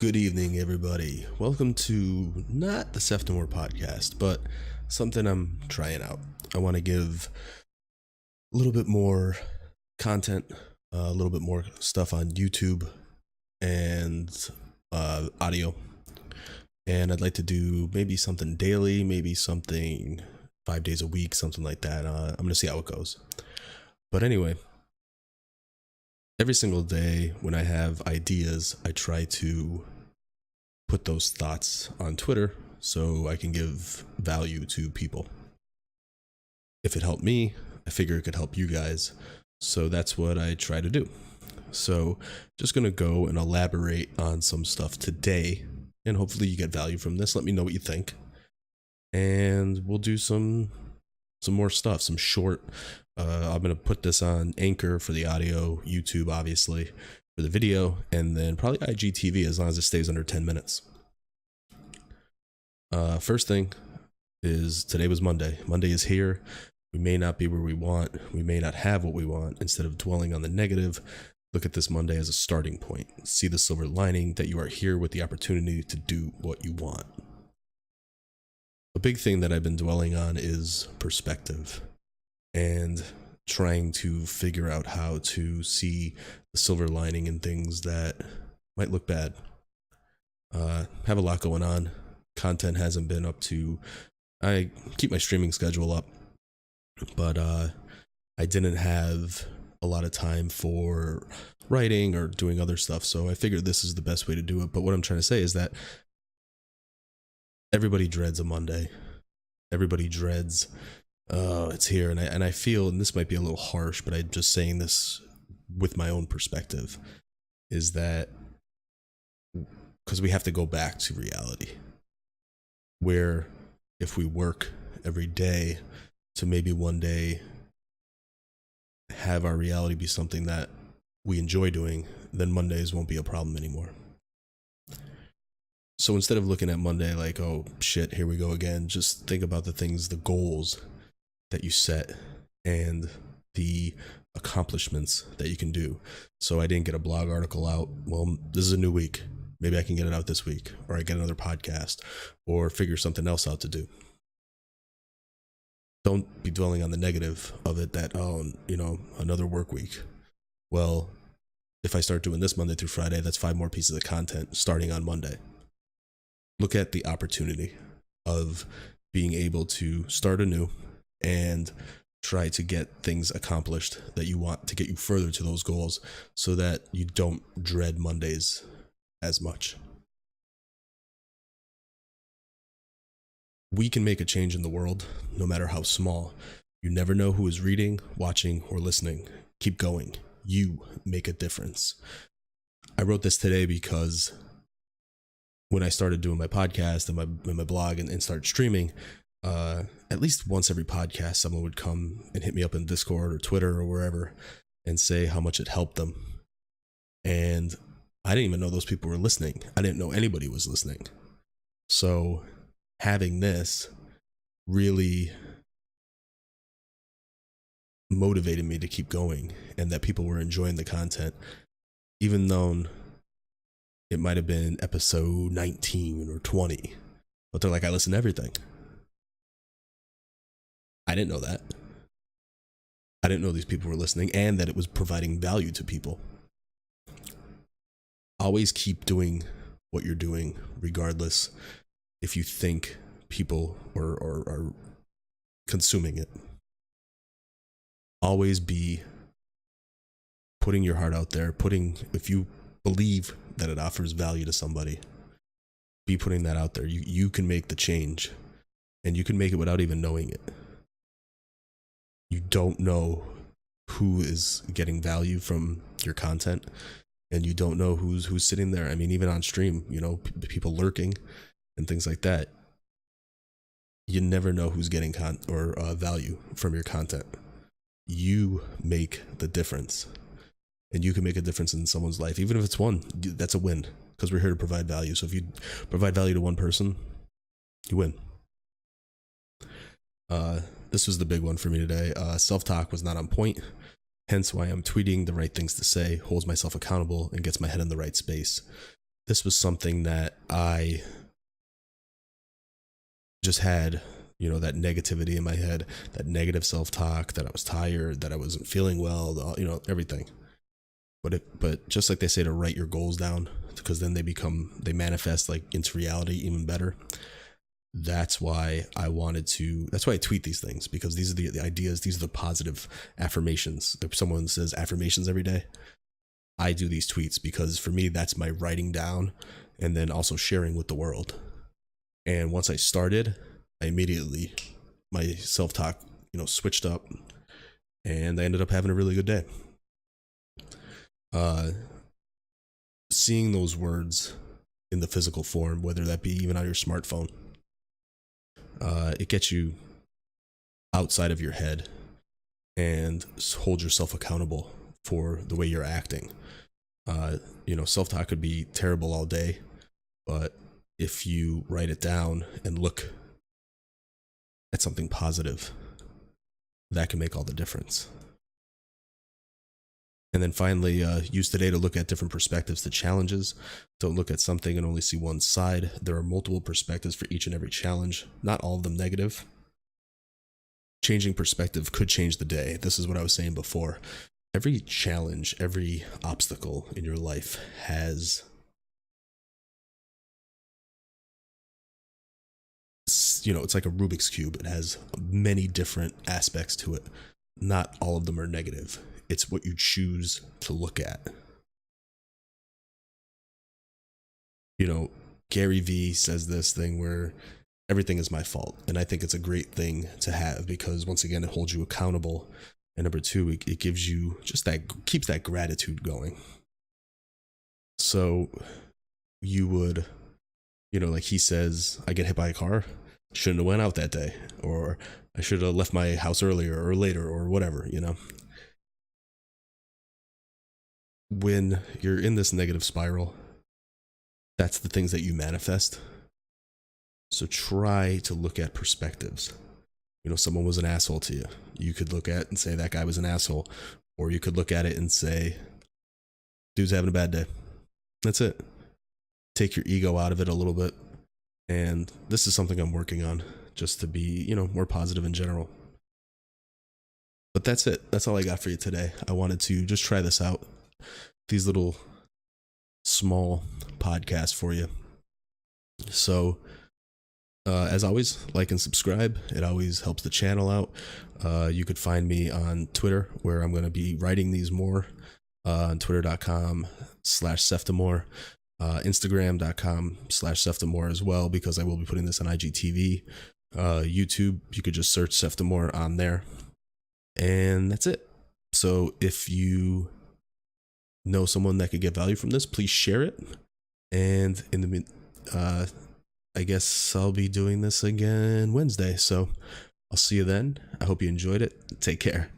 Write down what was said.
Good evening, everybody. Welcome to not the Seftimor podcast, but something I'm trying out. I want to give a little bit more content, a little bit more stuff on YouTube and audio. And I'd like to do maybe something daily, maybe something 5 days a week, something like that. I'm going to see how it goes. But anyway, every single day when I have ideas, I try to put those thoughts on Twitter so I can give value to people. If it helped me, I figure it could help you guys. So that's what I try to do. So just going to go and elaborate on some stuff today, and hopefully you get value from this. Let me know what you think. And we'll do some more stuff, some short. I'm going to put this on Anchor for the audio, YouTube obviously for the video, and then probably IGTV as long as it stays under 10 minutes. First thing is today was Monday. Monday is here. We may not be where we want. We may not have what we want. Instead of dwelling on the negative, look at this Monday as a starting point. See the silver lining that you are here with the opportunity to do what you want. A big thing that I've been dwelling on is perspective and trying to figure out how to see the silver lining in things that might look bad. Have a lot going on. Content hasn't been up to, I keep my streaming schedule up, but I didn't have a lot of time for writing or doing other stuff, so I figured this is the best way to do it. But what I'm trying to say is that everybody dreads a Monday. Everybody dreads, oh, it's here. And I feel, and this might be a little harsh, but I'm just saying this with my own perspective, is that because we have to go back to reality, where if we work every day to maybe one day have our reality be something that we enjoy doing, then Mondays won't be a problem anymore. So instead of looking at Monday like, oh shit, here we go again, just think about the things, the goals that you set and the accomplishments that you can do. So I didn't get a blog article out. Well, this is a new week. Maybe I can get it out this week, or I get another podcast, or figure something else out to do. Don't be dwelling on the negative of it that, oh, another work week. Well, if I start doing this Monday through Friday, that's 5 more pieces of content starting on Monday. Look at the opportunity of being able to start anew and try to get things accomplished that you want to get you further to those goals so that you don't dread Mondays as much. We can make a change in the world, no matter how small. You never know who is reading, watching, or listening. Keep going. You make a difference. I wrote this today because when I started doing my podcast and my blog and started streaming, at least once every podcast, someone would come and hit me up in Discord or Twitter or wherever and say how much it helped them. And I didn't even know those people were listening. I didn't know anybody was listening. So having this really motivated me to keep going, and that people were enjoying the content, even though it might have been episode 19 or 20, but they're like, I listen to everything. I didn't know that. I didn't know these people were listening and that it was providing value to people. Always keep doing what you're doing, regardless if you think people are consuming it. Always be putting your heart out there, if you believe that it offers value to somebody, be putting that out there. You can make the change, and you can make it without even knowing it. You don't know who is getting value from your content, and you don't know who's sitting there. I mean, even on stream, people lurking and things like that. You never know who's getting value from your content. You make the difference, and you can make a difference in someone's life. Even if it's one, that's a win, because we're here to provide value. So if you provide value to one person, you win. This was the big one for me today. Self-talk was not on point. Hence why I'm tweeting the right things to say, holds myself accountable, and gets my head in the right space. this was something that I just had, that negativity in my head, that negative self-talk, that I was tired, that I wasn't feeling well, everything. But just like they say to write your goals down, because then they manifest like into reality even better. That's why I tweet these things, because these are the ideas, these are the positive affirmations. If someone says affirmations every day, I do these tweets because for me, that's my writing down and then also sharing with the world. And once I started, my self-talk, switched up, and I ended up having a really good day. Seeing those words in the physical form, whether that be even on your smartphone, it gets you outside of your head and hold yourself accountable for the way you're acting. Self-talk could be terrible all day, but if you write it down and look at something positive, that can make all the difference. And then finally, use today to look at different perspectives to challenges. Don't look at something and only see one side. There are multiple perspectives for each and every challenge, not all of them negative. Changing perspective could change the day. This is what I was saying before. Every challenge, every obstacle in your life has, it's like a Rubik's Cube. It has many different aspects to it. Not all of them are negative. It's what you choose to look at. Gary Vee says this thing where everything is my fault. And I think it's a great thing to have, because once again, it holds you accountable. And number two, it gives you keeps that gratitude going. So you would, like he says, I get hit by a car, shouldn't have went out that day, or I should have left my house earlier or later or whatever, When you're in this negative spiral, that's the things that you manifest. So try to look at perspectives. Someone was an asshole to you. You could look at and say that guy was an asshole. Or you could look at it and say, dude's having a bad day. That's it. Take your ego out of it a little bit. And this is something I'm working on, just to be, more positive in general. But that's it. That's all I got for you today. I wanted to just try this out. These little small podcasts for you. So, as always, like and subscribe. It always helps the channel out. You could find me on Twitter, where I'm going to be writing these more, on twitter.com/Seftimor, Instagram.com/Seftimor as well, because I will be putting this on IGTV. YouTube, you could just search Seftimor on there. And that's it. So if you know someone that could get value from this, please share it. And in the I guess I'll be doing this again Wednesday, so I'll see you then. I hope you enjoyed it. Take care.